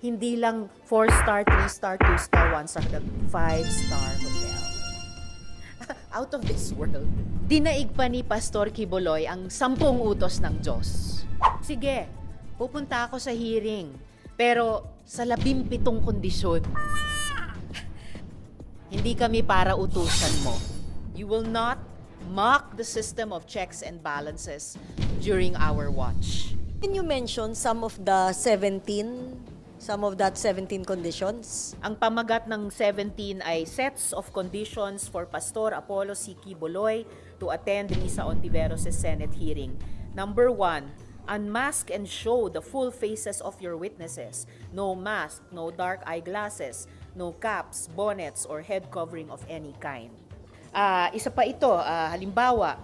Hindi lang 4-star, 3-star, 2-star, 1-star, 5-star hotel. Out of this world. Dinaig pa ni Pastor Quiboloy ang 10 utos ng Diyos. Sige, pupunta ako sa hearing, pero sa 17 kondisyon. Hindi kami para utusan mo. You will not mock the system of checks and balances during our watch. Can you mention some of that 17 conditions? Ang pamagat ng 17 ay sets of conditions for Pastor Apollo C. Quiboloy to attend Risa Ontiveros' Senate hearing. Number 1, unmask and show the full faces of your witnesses. No mask, no dark eyeglasses, no caps, bonnets, or head covering of any kind. Isa pa ito, halimbawa,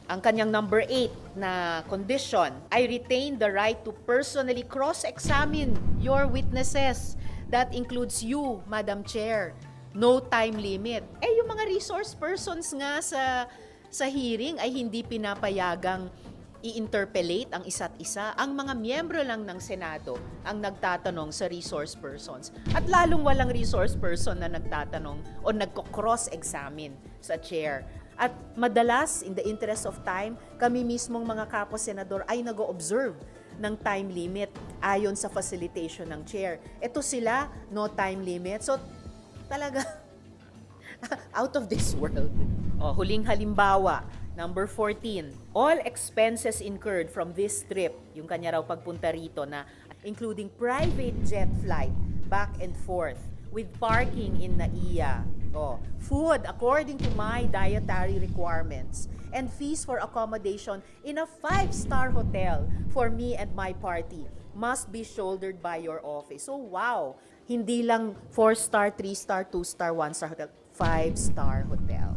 ang kanyang number 8 na condition, I retain the right to personally cross-examine your witnesses. That includes you, Madam Chair. No time limit. Yung mga resource persons nga sa hearing ay hindi pinapayagang i-interpellate ang isa't isa. Ang mga miyembro lang ng Senado ang nagtatanong sa resource persons. At lalong walang resource person na nagtatanong o nagko-cross-examine sa chair. At madalas, in the interest of time, kami mismong mga kapwa-senador ay nag-o-observe ng time limit ayon sa facilitation ng chair. Ito sila, no time limit. So, talaga, out of this world. Huling halimbawa, number 14, all expenses incurred from this trip, yung kanya raw pagpunta rito na including private jet flight, back and forth, with parking in NAIA, food according to my dietary requirements, and fees for accommodation in a 5-star hotel for me and my party must be shouldered by your office. So wow, hindi lang 4-star, 3-star, 2-star, 1-star hotel, 5-star hotel.